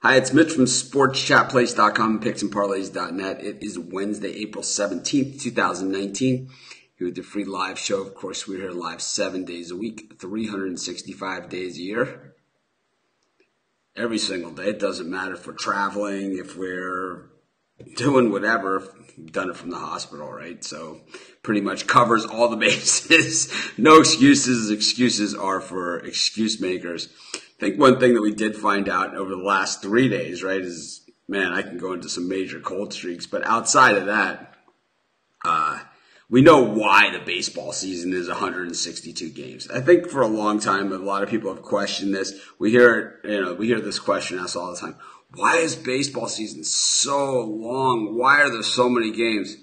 Hi, it's Mitch from SportsChatPlace.com and PicksandParlays.net. It is Wednesday, April 17th, 2019. Here with the free live show. Of course, we're here live 7 days a week, 365 days a year. Every single day. It doesn't matter if we're traveling, if we're doing whatever. We've done it from the hospital, right? So pretty much covers all the bases. No excuses. Excuses are for excuse makers. I think one thing that we did find out over the last 3 days, right, is, man, I can go into some major cold streaks. But outside of that, we know why the baseball season is 162 games. I think for a long time, a lot of people have questioned this. We hear this question asked all the time. Why is baseball season so long? Why are there so many games?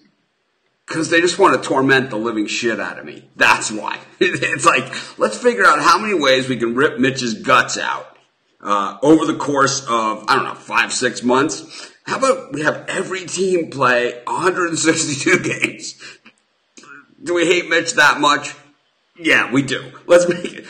Because they just want to torment the living shit out of me. That's why. It's like, let's figure out how many ways we can rip Mitch's guts out over the course of, 5-6 months. How about we have every team play 162 games? Do we hate Mitch that much? Yeah, we do. Let's make it.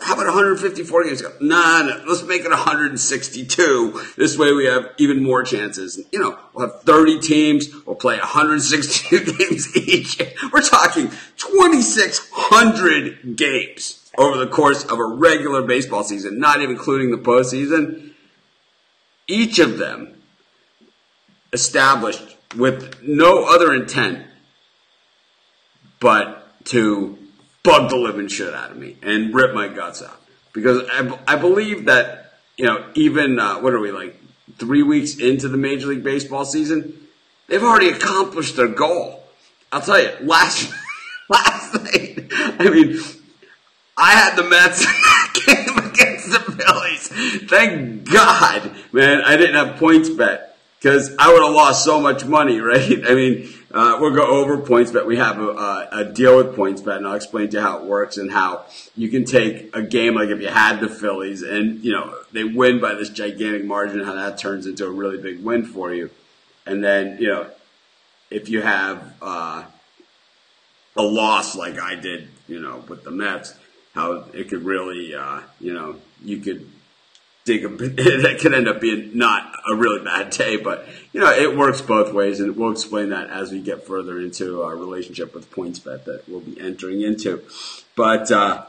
How about 154 games? No. Let's make it 162. This way we have even more chances. We'll have 30 teams. We'll play 162 games each. We're talking 2,600 games over the course of a regular baseball season, not even including the postseason. Each of them established with no other intent but to bug the living shit out of me and rip my guts out. Because I believe that, even, 3 weeks into the Major League Baseball season, they've already accomplished their goal. I'll tell you, last night, I had the Mets game against the Phillies. Thank God, man, I didn't have points bet. Because I would have lost so much money, right? We'll go over PointsBet. We have a deal with PointsBet, and I'll explain to you how it works and how you can take a game like if you had the Phillies and, they win by this gigantic margin, how that turns into a really big win for you. And then, if you have a loss like I did, with the Mets, how it could really, you could that could end up being not a really bad day, but it works both ways, and we'll explain that as we get further into our relationship with PointsBet that we'll be entering into. But I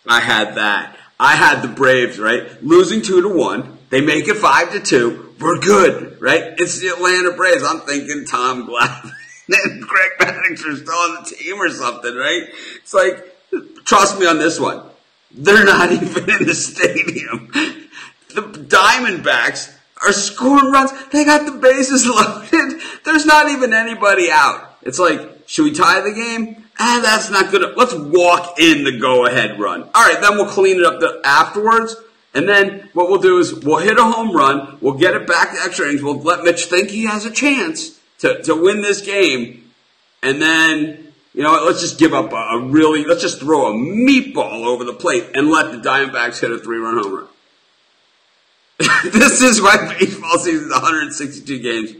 had that. I had the Braves, right, losing 2-1. They make it 5-2. We're good, right? It's the Atlanta Braves. I'm thinking Tom Glavine and Greg Maddux are still on the team or something, right? It's like, trust me on this one. They're not even in the stadium. The Diamondbacks are scoring runs. They got the bases loaded. There's not even anybody out. It's like, should we tie the game? That's not good. Let's walk in the go-ahead run. All right, then we'll clean it up afterwards. And then what we'll do is we'll hit a home run. We'll get it back to extra innings. We'll let Mitch think he has a chance to win this game. And then, let's just give up let's just throw a meatball over the plate and let the Diamondbacks hit a 3-run home run. This is why baseball season is 162 games,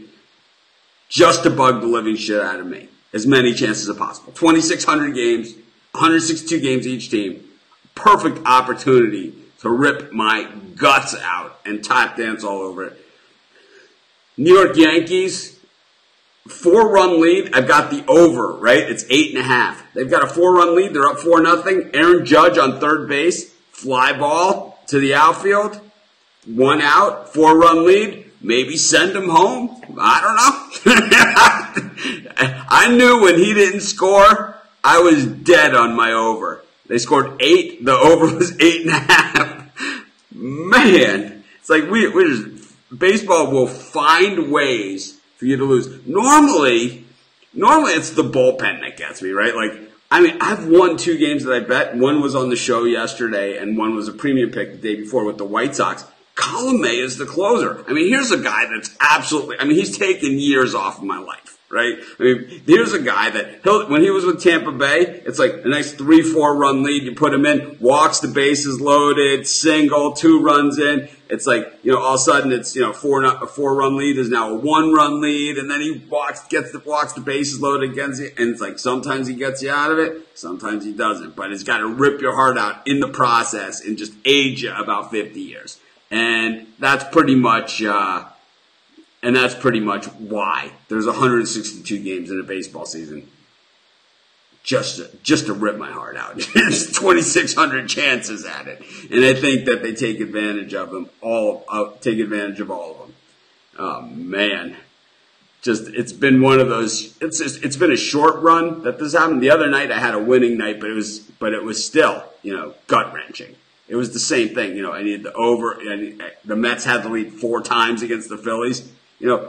just to bug the living shit out of me. As many chances as possible. 2,600 games, 162 games each team. Perfect opportunity to rip my guts out and tap dance all over it. New York Yankees, 4-run lead. I've got the over, right? It's 8.5. They've got a 4-run lead. They're up 4-0. Aaron Judge on third base. Fly ball to the outfield. 1 out. 4-run lead. Maybe send him home. I don't know. I knew when he didn't score, I was dead on my over. They scored 8. The over was 8.5. Man, it's like baseball will find ways for you to lose. Normally it's the bullpen that gets me, right? I've won 2 games that I bet. One was on the show yesterday, and one was a premium pick the day before with the White Sox. Colomé is the closer. Here's a guy that's absolutely, he's taken years off of my life, right? Here's a guy that, when he was with Tampa Bay, it's like a nice 3-4 run lead. You put him in, walks the bases loaded, single, 2 runs in. It's like, all of a sudden it's, a 4-run lead is now a 1-run lead, and then he walks the bases loaded against you, and it's like sometimes he gets you out of it, sometimes he doesn't. But it's got to rip your heart out in the process and just age you about 50 years. And that's pretty much why there's 162 games in a baseball season. Just to rip my heart out. There's 2,600 chances at it, and I think that they take advantage of them all. Take advantage of all of them. Oh man, it's been one of those. It's been a short run that this happened. The other night I had a winning night, but it was still gut wrenching. It was the same thing. I needed the over. The Mets had to lead 4 times against the Phillies.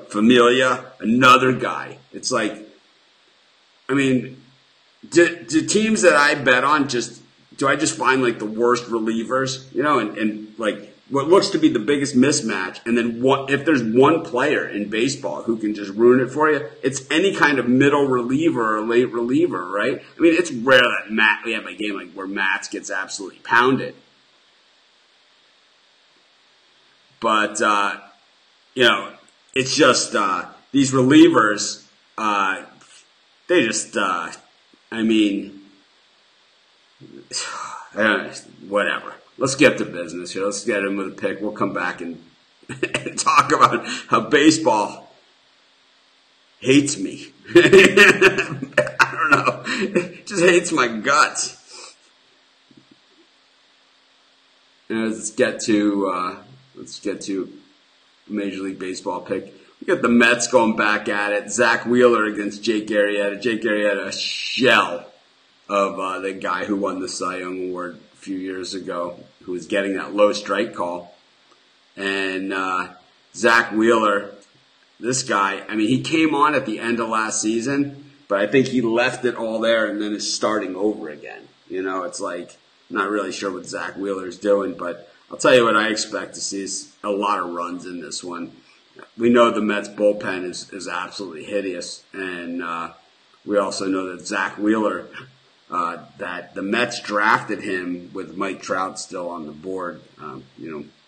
Familia, another guy. It's like, I mean. Do teams that I bet on do I just find like the worst relievers, and like what looks to be the biggest mismatch, and then if there's one player in baseball who can just ruin it for you, it's any kind of middle reliever or late reliever, right? I mean, it's rare that we have a game like where Matz gets absolutely pounded, but it's just these relievers, they just. I mean, whatever. Let's get to business here. Let's get in with a pick. We'll come back and talk about how baseball hates me. I don't know. It just hates my guts. And let's get to Major League Baseball pick. We got the Mets going back at it. Zach Wheeler against Jake Arrieta. Jake Arrieta, a shell of the guy who won the Cy Young Award a few years ago, who was getting that low strike call. And Zach Wheeler, this guy, I mean, he came on at the end of last season, but I think he left it all there and then is starting over again. It's like, I'm not really sure what Zach Wheeler's doing, but I'll tell you what I expect to see is a lot of runs in this one. We know the Mets bullpen is absolutely hideous, and we also know that Zach Wheeler, that the Mets drafted him with Mike Trout still on the board.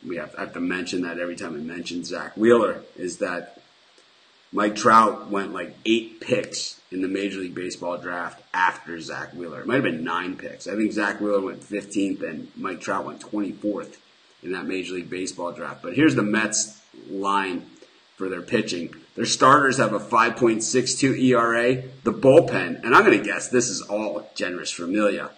We have to mention that every time we mention Zach Wheeler, is that Mike Trout went like 8 picks in the Major League Baseball draft after Zach Wheeler. It might have been 9 picks. I think Zach Wheeler went 15th and Mike Trout went 24th in that Major League Baseball draft. But here's the Mets line for their pitching. Their starters have a 5.62 ERA. The bullpen, and I'm going to guess this is all generous Familia,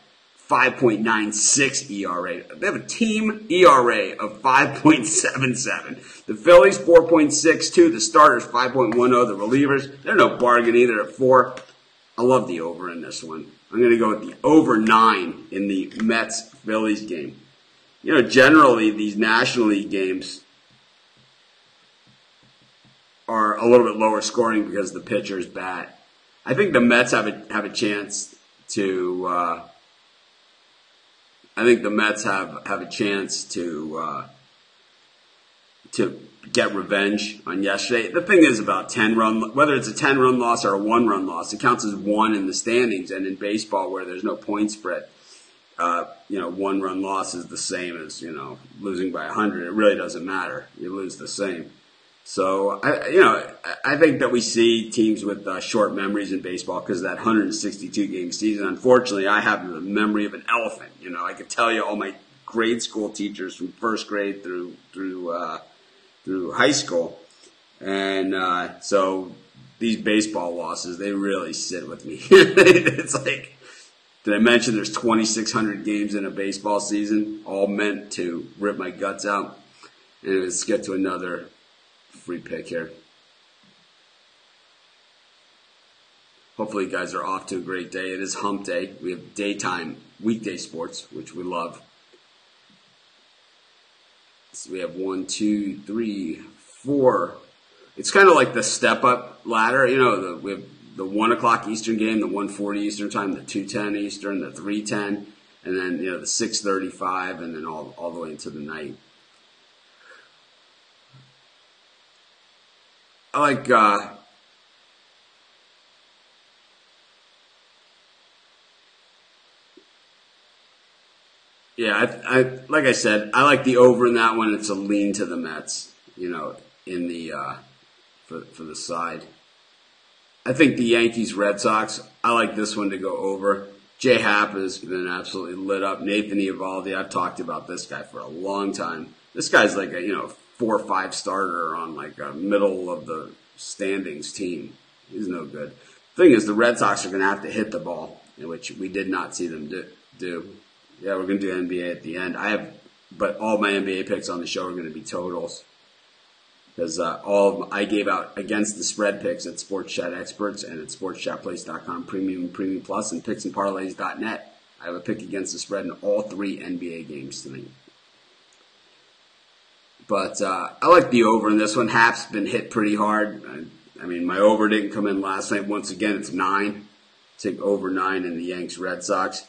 5.96 ERA. They have a team ERA of 5.77. The Phillies, 4.62. The starters, 5.10. The relievers, they're no bargain either at 4. I love the over in this one. I'm going to go with the over 9 in the Mets-Phillies game. Generally, these National League games are a little bit lower scoring because the pitchers bat. I think the Mets have a chance to. I think the Mets have a chance to get revenge on yesterday. The thing is about whether it's a 10-run loss or a 1-run loss, it counts as 1 in the standings. And in baseball, where there's no point spread, 1-run loss is the same as losing by 100. It really doesn't matter. You lose the same. So, I think that we see teams with short memories in baseball because of that 162-game season. Unfortunately, I have the memory of an elephant. I could tell you all my grade school teachers from first grade through high school. And so these baseball losses, they really sit with me. It's like, did I mention there's 2,600 games in a baseball season, all meant to rip my guts out? And let's get to another free pick here. Hopefully you guys are off to a great day. It is hump day. We have daytime, weekday sports, which we love. So we have 1, 2, 3, 4. It's kind of like the step-up ladder. We have the 1 o'clock Eastern game, the 1:40 Eastern time, the 2:10 Eastern, the 3:10, and then the 6:35, and then all the way into the night. I like I like I said, I like the over in that one. It's a lean to the Mets, in the for the side. I think the Yankees Red Sox, I like this one to go over. J Happ has been absolutely lit up. Nathan Eovaldi, I've talked about this guy for a long time. This guy's like a 4 or 5 starter on like a middle of the standings team. He's no good. Thing is, the Red Sox are going to have to hit the ball, which we did not see them do. Yeah, we're going to do NBA at the end. But all my NBA picks on the show are going to be totals. Because I gave out against the spread picks at Sports Chat Experts and at SportsChatPlace.com, Premium and Premium Plus, and PicksandParlays.net. I have a pick against the spread in all 3 NBA games tonight. But I like the over in this one. Happ's been hit pretty hard. I mean, my over didn't come in last night. Once again, it's 9. Take over 9 in the Yanks Red Sox.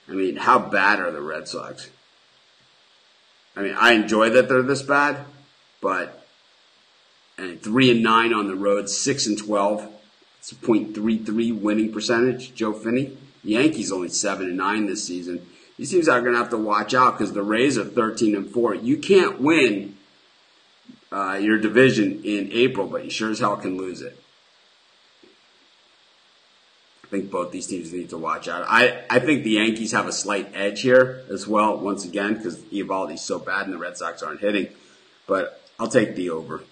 I mean, how bad are the Red Sox? I mean, I enjoy that they're this bad, but 3-9 on the road, 6-12. It's a .33 winning percentage. Joe Finney. Yankees only 7-9 this season. These teams are going to have to watch out because the Rays are 13-4. You can't win your division in April, but you sure as hell can lose it. I think both these teams need to watch out. I think the Yankees have a slight edge here as well, once again, because Eovaldi's so bad and the Red Sox aren't hitting. But I'll take the over.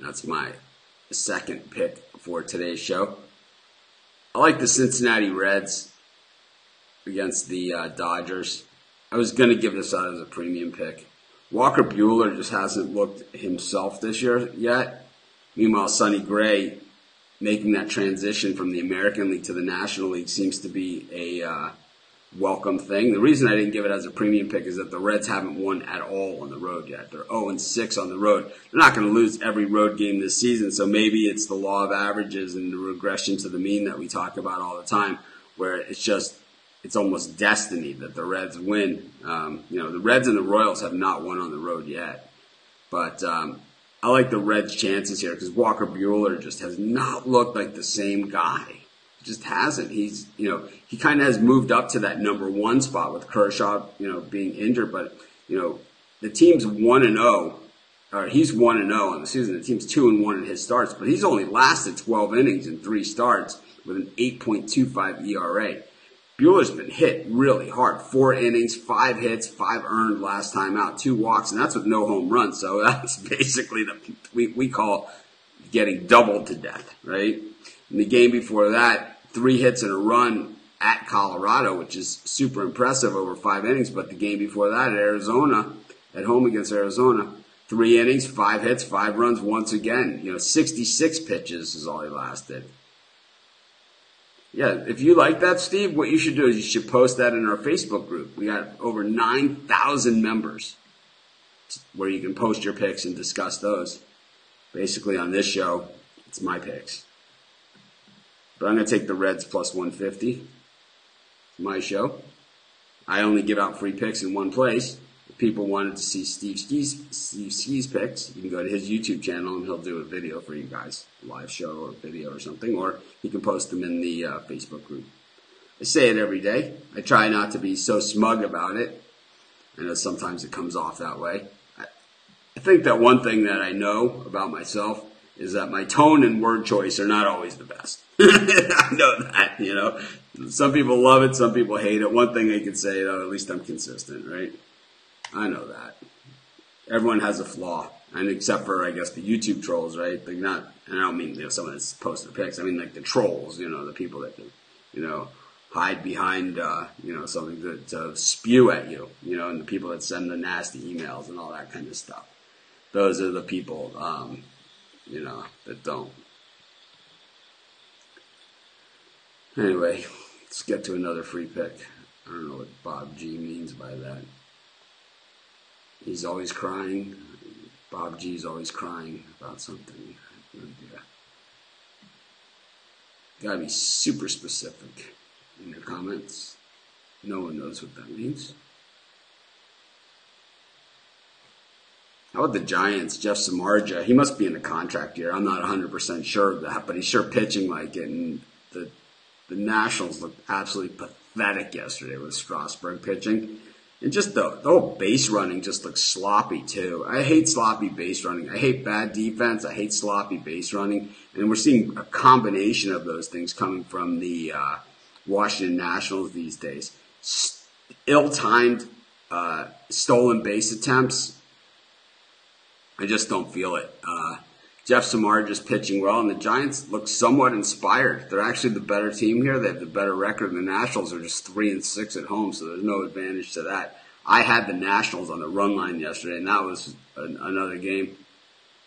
That's my second pick for today's show. I like the Cincinnati Reds against the Dodgers. I was going to give this out as a premium pick. Walker Buehler just hasn't looked himself this year yet. Meanwhile, Sonny Gray making that transition from the American League to the National League seems to be a welcome thing. The reason I didn't give it as a premium pick is that the Reds haven't won at all on the road yet. They're 0-6 on the road. They're not going to lose every road game this season, so maybe it's the law of averages and the regression to the mean that we talk about all the time, where it's almost destiny that the Reds win. The Reds and the Royals have not won on the road yet. But I like the Reds' chances here because Walker Buehler just has not looked like the same guy. Just hasn't. He kind of has moved up to that number 1 spot with Kershaw, being injured. But, the team's 1-0, or he's 1-0 on the season. The team's 2-1 in his starts, but he's only lasted 12 innings in 3 starts with an 8.25 ERA. Buehler's been hit really hard. 4 innings, 5 hits, 5 earned last time out, 2 walks, and that's with no home runs. So that's basically we call getting doubled to death, right? In the game before that, 3 hits and a run at Colorado, which is super impressive over 5 innings. But the game before that at Arizona, at home against Arizona, 3 innings, 5 hits, 5 runs once again. 66 pitches is all he lasted. Yeah, if you like that, Steve, what you should do is you should post that in our Facebook group. We got over 9,000 members where you can post your picks and discuss those. Basically, on this show, it's my picks. But I'm going to take the Reds plus 150. My show. I only give out free picks in one place. If people wanted to see Steve Ski's picks, you can go to his YouTube channel and he'll do a video for you guys. A live show or video or something. Or he can post them in the Facebook group. I say it every day. I try not to be so smug about it. I know sometimes it comes off that way. I think that one thing that I know about myself is that my tone and word choice are not always the best. I know that, Some people love it, some people hate it. One thing I can say, at least I'm consistent, right? I know that. Everyone has a flaw. And except for, I guess, the YouTube trolls, right? They're not, and I don't mean someone that's posting pics. I mean, like the trolls, the people that can, hide behind, something to spew at you, and the people that send the nasty emails and all that kind of stuff. Those are the people, that don't. Anyway, let's get to another free pick. I don't know what Bob G means by that. He's always crying. Bob G's always crying about something. No idea. Gotta be super specific in your comments. No one knows what that means. How about the Giants? Jeff Samardzija. He must be in a contract year. I'm not 100% sure of that, but he's sure pitching like it. And the Nationals looked absolutely pathetic yesterday with Strasburg pitching. And just the whole base running just looks sloppy too. I hate sloppy base running. I hate bad defense. I hate sloppy base running. And we're seeing a combination of those things coming from the Washington Nationals these days. Ill-timed stolen base attempts. I just don't feel it. Jeff Samar just pitching well, and the Giants look somewhat inspired. They're actually the better team here. They have the better record, and the Nationals are just 3-6 at home, so there's no advantage to that. I had the Nationals on the run line yesterday, and that was another game.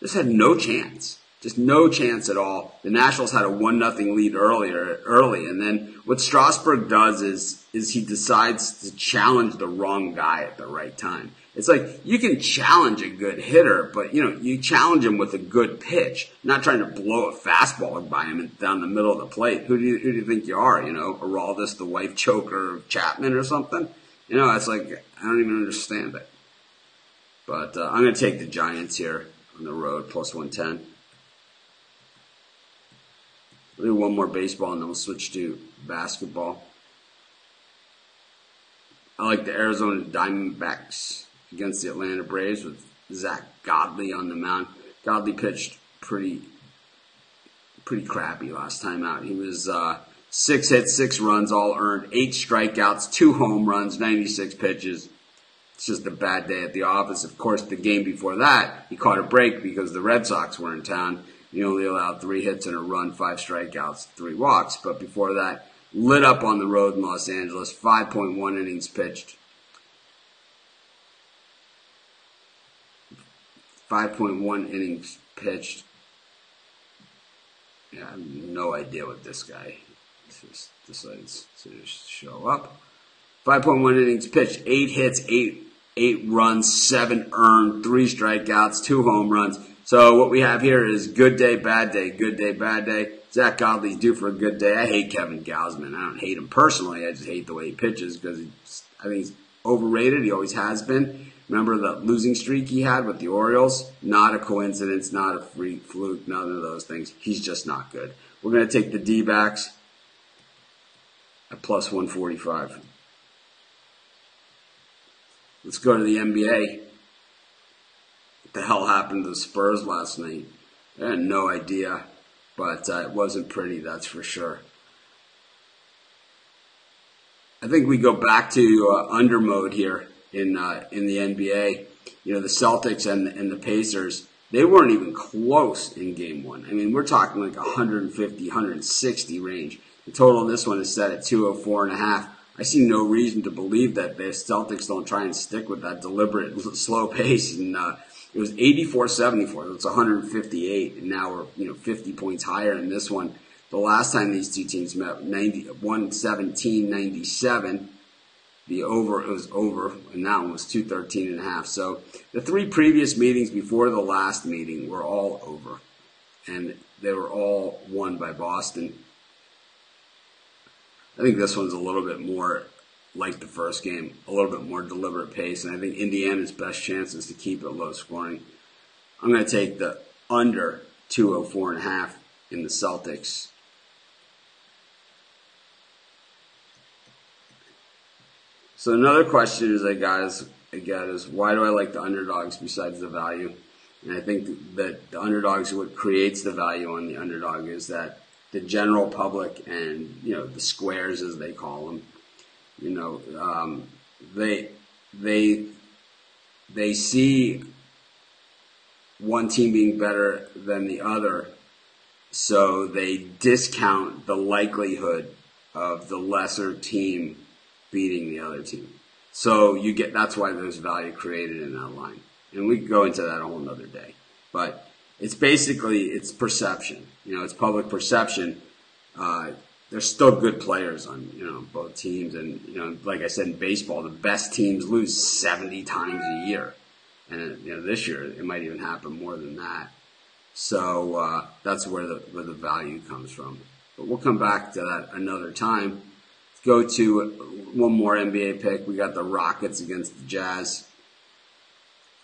Just had no chance. Just no chance at all. The Nationals had a 1-0 lead early, and then what Strasburg does is he decides to challenge the wrong guy at the right time. It's like you can challenge a good hitter, but you challenge him with a good pitch, not trying to blow a fastball by him down the middle of the plate. Who do you think you are? Araldis, the wife choker of Chapman or something? It's like I don't even understand it. But I'm going to take the Giants here on the road, plus 110. We'll do one more baseball, and then we'll switch to basketball. I like the Arizona Diamondbacks against the Atlanta Braves with Zach Godley on the mound. Godley pitched pretty crappy last time out. He was 6 hits, 6 runs, all earned, 8 strikeouts, 2 home runs, 96 pitches. It's just a bad day at the office. Of course, the game before that, he caught a break because the Red Sox were in town. He only allowed 3 hits and a run, 5 strikeouts, 3 walks. But before that, lit up on the road in Los Angeles, 5.1 innings pitched. 5.1 innings pitched. Yeah, I have no idea what this guy just decides to show up. 5.1 innings pitched, 8 hits, 8 runs, 7 earned, 3 strikeouts, 2 home runs. So what we have here is good day, bad day, good day, bad day. Zach Godley's due for a good day. I hate Kevin Gausman. I don't hate him personally. I just hate the way he pitches because I think he's overrated. He always has been. Remember the losing streak he had with the Orioles? Not a coincidence, not a freak fluke, none of those things. He's just not good. We're going to take the D-backs at plus 145. Let's go to the NBA. What the hell happened to the Spurs last night? I had no idea, but it wasn't pretty, that's for sure. I think we go back to under mode here in the NBA. The Celtics and the Pacers, they weren't even close in game 1. I mean, we're talking like 150, 160 range. The total in this one is set at 204.5. I see no reason to believe that the Celtics don't try and stick with that deliberate slow pace. And it was 84-74. It's 158, and now we're 50 points higher in this one. The last time these two teams met, 117-97. It was over, and that one was 213.5. So the 3 previous meetings before the last meeting were all over, and they were all won by Boston. I think this one's a little bit more like the first game, a little bit more deliberate pace, and I think Indiana's best chance is to keep it low scoring. I'm going to take the under 204.5 in the Celtics. So another question I get is why do I like the underdogs besides the value? And I think that the underdogs, what creates the value on the underdog is that the general public and the squares as they call them, they see one team being better than the other, so they discount the likelihood of the lesser team beating the other team. So that's why there's value created in that line. And we can go into that a whole nother day. But it's perception. It's public perception. There's still good players on, both teams. And, like I said, in baseball, the best teams lose 70 times a year. And, this year, it might even happen more than that. So, that's where the value comes from. But we'll come back to that another time. Go to one more NBA pick. We got the Rockets against the Jazz.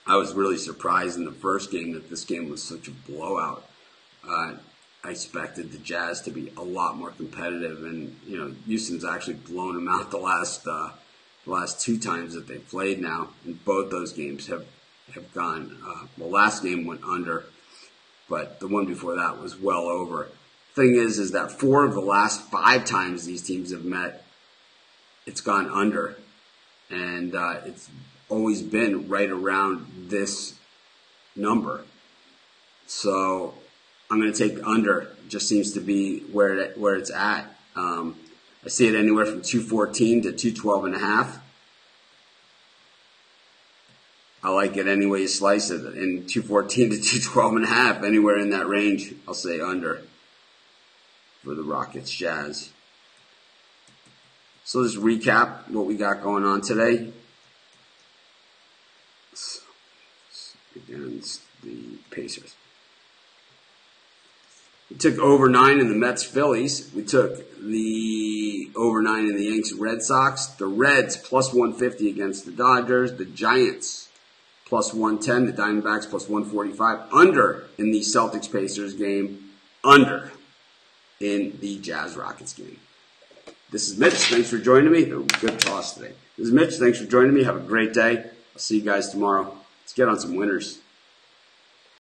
I was really surprised in the first game that this game was such a blowout. I expected the Jazz to be a lot more competitive, and Houston's actually blown them out the the last 2 times that they've played now, and both those games have gone, well, last game went under, but the one before that was well over. Thing is that 4 of the last 5 times these teams have met, it's gone under, and it's always been right around this number. So I'm going to take the under. It just seems to be where it's at. I see it anywhere from 214 to 212.5. I like it any way you slice it. In 214 to 212.5, anywhere in that range, I'll say under for the Rockets Jazz. So let's recap what we got going on today. Against the Pacers. We took over 9 in the Mets Phillies. We took the over 9 in the Yanks Red Sox. The Reds plus 150 against the Dodgers. The Giants plus 110. The Diamondbacks plus 145. Under in the Celtics Pacers game. Under in the Jazz Rockets game. This is Mitch. Thanks for joining me. Good toss today. This is Mitch. Thanks for joining me. Have a great day. I'll see you guys tomorrow. Let's get on some winners.